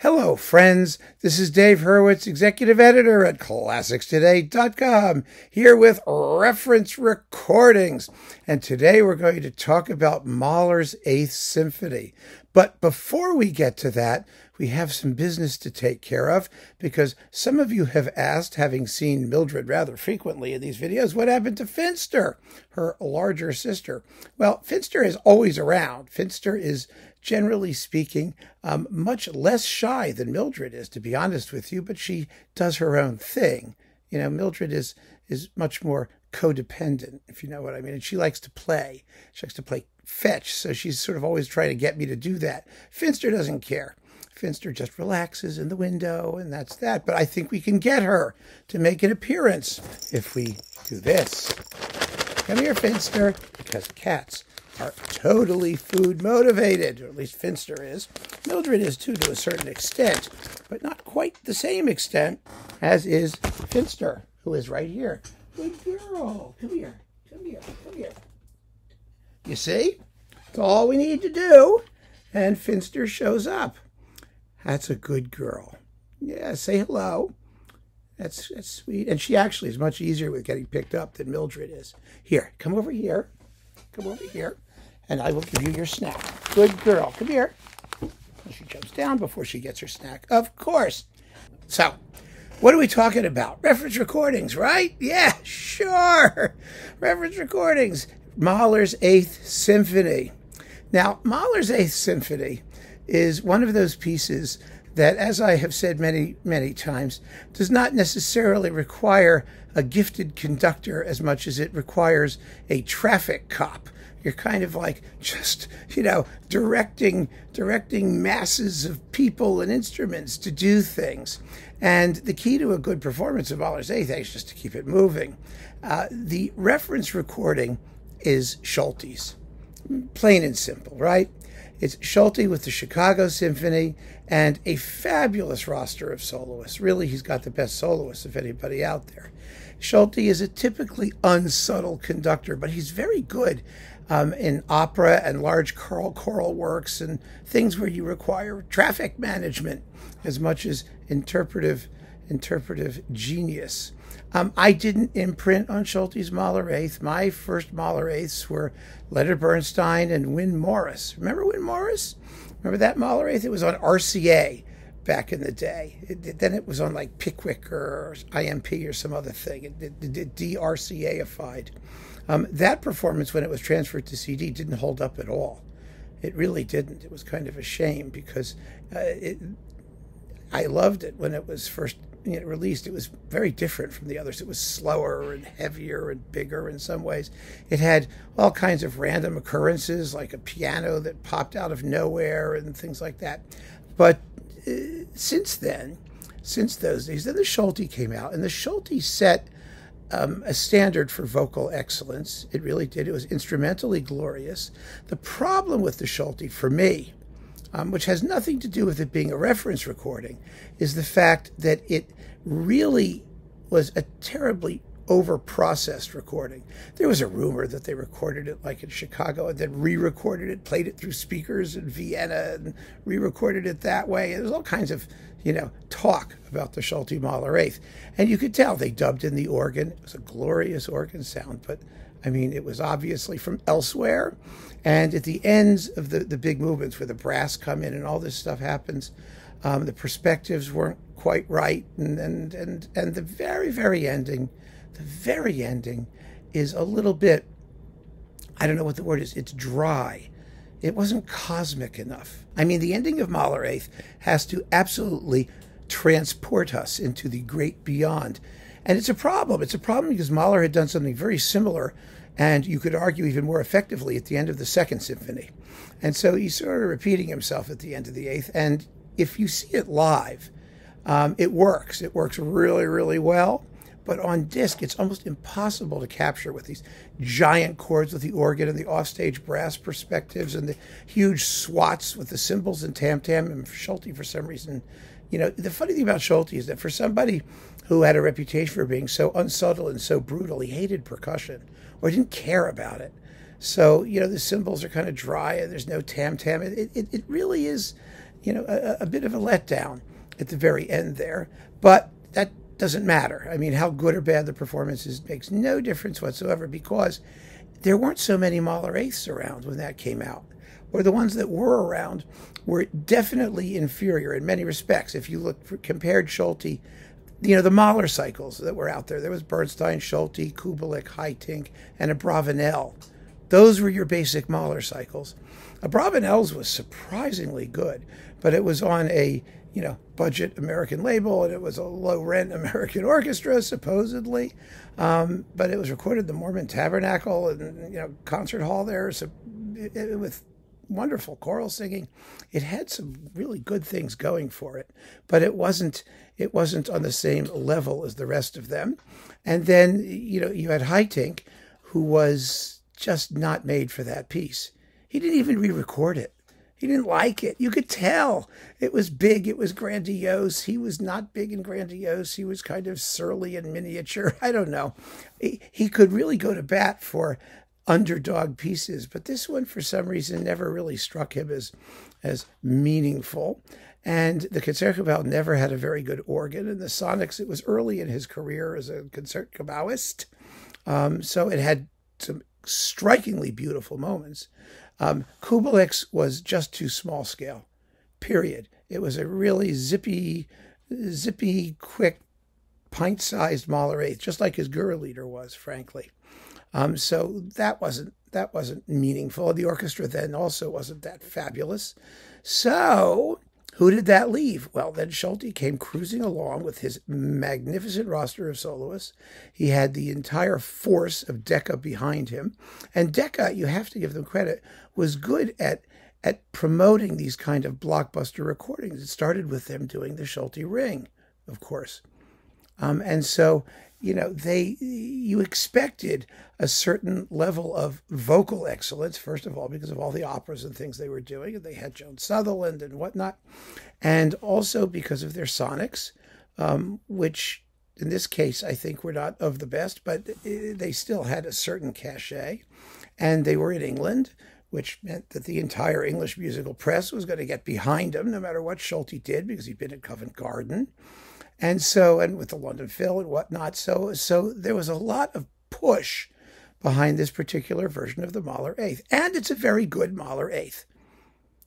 Hello, friends. This is Dave Hurwitz, executive editor at ClassicsToday.com, here with reference recordings. And today we're going to talk about Mahler's Eighth Symphony. But before we get to that, we have some business to take care of, because some of you have asked, having seen Mildred rather frequently in these videos, what happened to Finster, her larger sister? Well, Finster is always around. Finster is, generally speaking, much less shy than Mildred is, to be honest with you, but she does her own thing. You know, Mildred is much more codependent, if you know what I mean, and she likes to play. She likes to play fetch, so she's sort of always trying to get me to do that. Finster doesn't care. Finster just relaxes in the window, and that's that. But I think we can get her to make an appearance if we do this. Come here, Finster, because cats are totally food motivated, or at least Finster is. Mildred is too, to a certain extent, but not quite the same extent as is Finster, who is right here. Good girl. Come here. Come here. Come here. You see? It's all we need to do, and Finster shows up. That's a good girl. Yeah, say hello. That's sweet. And she actually is much easier with getting picked up than Mildred is. Here, come over here. Come over here, and I will give you your snack. Good girl. Come here. She jumps down before she gets her snack. Of course. So, what are we talking about? Reference recordings, right? Yeah, sure. Reference recordings. Mahler's Eighth Symphony. Now, Mahler's Eighth Symphony is one of those pieces that, as I have said many, many times, does not necessarily require a gifted conductor as much as it requires a traffic cop. You're kind of like just, directing masses of people and instruments to do things. And the key to a good performance of Mahler's Eighth is just to keep it moving. The reference recording is Solti's. Plain and simple, right? It's Solti with the Chicago Symphony and a fabulous roster of soloists. Really, he's got the best soloists of anybody out there. Solti is a typically unsubtle conductor, but he's very good in opera and large choral works and things where you require traffic management as much as interpretive genius. I didn't imprint on Solti's Mahler Eighth. My first Mahler Eighths were Leonard Bernstein and Win Morris. Remember Win Morris? Remember that Mahler Eighth? It was on RCA back in the day. Then it was on like Pickwick or IMP or some other thing. It DRCA-ified. That performance, when it was transferred to CD, didn't hold up at all. It really didn't. It was kind of a shame because I loved it when it was first released. It was very different from the others. It was slower and heavier and bigger in some ways. It had all kinds of random occurrences, like a piano that popped out of nowhere and things like that. But since those days, then the Solti came out, and the Solti set a standard for vocal excellence. It really did. It was instrumentally glorious. The problem with the Solti, for me, which has nothing to do with it being a reference recording, is the fact that it really was a terribly over-processed recording. There was a rumor that they recorded it like in Chicago and then re-recorded it, played it through speakers in Vienna and re-recorded it that way. There was all kinds of, talk about the Solti Mahler Eighth. And you could tell they dubbed in the organ. It was a glorious organ sound, but I mean, it was obviously from elsewhere. And at the ends of the big movements where the brass come in and all this stuff happens, the perspectives weren't quite right. And the very ending is a little bit, I don't know what the word is, it's dry. It wasn't cosmic enough. I mean, the ending of Mahler Eighth has to absolutely transport us into the great beyond. And it's a problem. It's a problem because Mahler had done something very similar, and you could argue even more effectively at the end of the Second Symphony. And so he's sort of repeating himself at the end of the Eighth. And if you see it live, it works. It works really, really well. But on disc, it's almost impossible to capture with these giant chords with the organ and the offstage brass perspectives and the huge swats with the cymbals and tam-tam. And Solti, for some reason, the funny thing about Solti is that for somebody who had a reputation for being so unsubtle and so brutal, he hated percussion or didn't care about it. So, the cymbals are kind of dry and there's no tam-tam. It really is, a bit of a letdown at the very end there. But that doesn't matter. I mean, how good or bad the performance is makes no difference whatsoever, because there weren't so many Mahler eighths around when that came out. Or the ones that were around were definitely inferior in many respects. If you compared Solti, the Mahler cycles that were out there. There was Bernstein, Solti, Kubelik, Haitink, and a Bravanel. Those were your basic Mahler cycles. A Bravanel's was surprisingly good, but it was on a budget American label, and it was a low-rent American orchestra, supposedly. But it was recorded at the Mormon Tabernacle and concert hall there, so with wonderful choral singing. It had some really good things going for it, but it wasn't on the same level as the rest of them. And then you had Haitink, who was just not made for that piece. He didn't even re-record it. He didn't like it. You could tell. It was big. It was grandiose. He was not big and grandiose. He was kind of surly and miniature. I don't know. He could really go to bat for underdog pieces, but this one, for some reason, never really struck him as meaningful. And the Concertgebouw never had a very good organ. And the Sonics, it was early in his career as a concertgebouwist. So it had some strikingly beautiful moments. Kubelik's was just too small scale, period. It was a really zippy, quick, pint-sized Mahler eighth, just like his Gurrelieder was, frankly. So that wasn't meaningful. The orchestra then also wasn't that fabulous. So who did that leave? Well, then Solti came cruising along with his magnificent roster of soloists. He had the entire force of Decca behind him. And Decca, you have to give them credit, was good at promoting these kind of blockbuster recordings. It started with them doing the Solti Ring, of course. And so, you expected a certain level of vocal excellence, first of all, because of all the operas and things they were doing. And they had Joan Sutherland and whatnot. And also because of their sonics, which in this case, I think were not of the best, but they still had a certain cachet. And they were in England, which meant that the entire English musical press was going to get behind them, no matter what Solti did, because he'd been at Covent Garden. And with the London Phil and whatnot. So there was a lot of push behind this particular version of the Mahler eighth. And it's a very good Mahler eighth.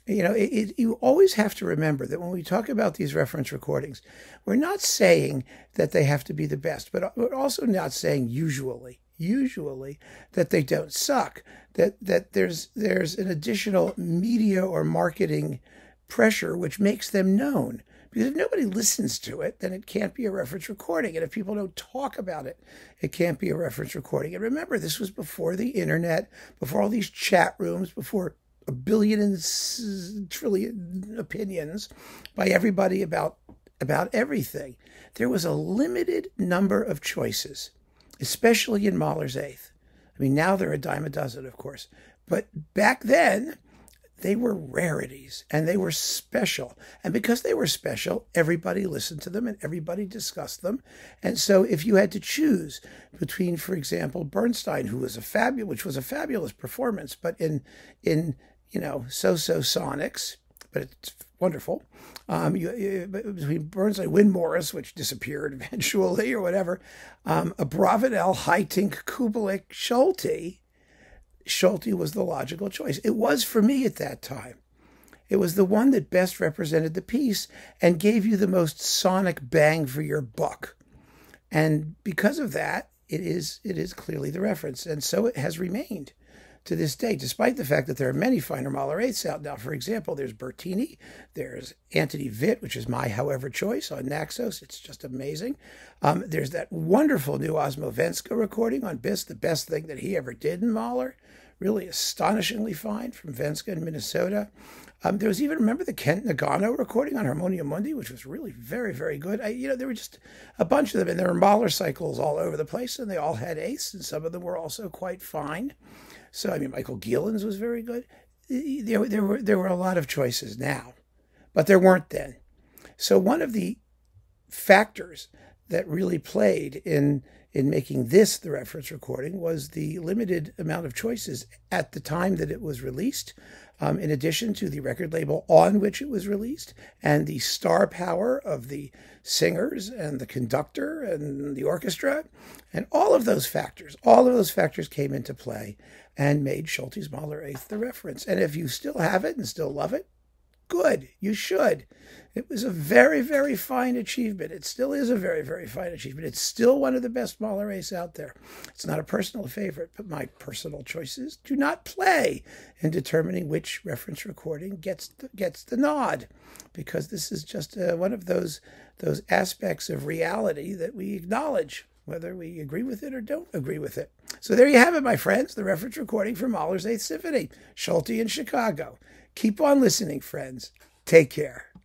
You always have to remember that when we talk about these reference recordings, we're not saying that they have to be the best, but we're also not saying usually that they don't suck, that there's an additional media or marketing pressure which makes them known. Because if nobody listens to it, then it can't be a reference recording. And if people don't talk about it, it can't be a reference recording. And remember, this was before the internet, before all these chat rooms, before a billion and trillion opinions by everybody about everything. There was a limited number of choices, especially in Mahler's eighth. I mean, now they're a dime a dozen, of course. But back then, they were rarities, and they were special. And because they were special, everybody listened to them and everybody discussed them. And so if you had to choose between, for example, Bernstein, which was a fabulous performance, but in so-so sonics, but it's wonderful. Between Bernstein, Win Morris, which disappeared eventually or whatever, a Bravanel, Haitink, Kubelik, Solti was the logical choice. It was for me at that time. It was the one that best represented the piece and gave you the most sonic bang for your buck. And because of that, it is clearly the reference. And so it has remained to this day, despite the fact that there are many finer Mahler eighths out now. For example, there's Bertini, there's Antony Witt, which is my however choice on Naxos. It's just amazing. There's that wonderful new Osmo Venska recording on Bis, the best thing that he ever did in Mahler. Really astonishingly fine from Venska in Minnesota. There was even, remember the Kent Nagano recording on Harmonia Mundi, which was really very, very good. There were just a bunch of them, and there were Mahler cycles all over the place, and they all had eighths, and some of them were also quite fine. So, Michael Gielen's was very good. There were a lot of choices now, but there weren't then. So one of the factors that really played in in making this the reference recording was the limited amount of choices at the time that it was released, in addition to the record label on which it was released, and the star power of the singers and the conductor and the orchestra, and all of those factors came into play and made Solti's Mahler 8th the reference. And if you still have it and still love it, good, you should. It was a very, very fine achievement. It still is a very, very fine achievement. It's still one of the best Mahler 8ths out there. It's not a personal favorite, but my personal choices do not play in determining which reference recording gets the nod, because this is just one of those aspects of reality that we acknowledge, whether we agree with it or don't agree with it. So there you have it, my friends, the reference recording for Mahler's 8th Symphony, Solti in Chicago. Keep on listening, friends. Take care.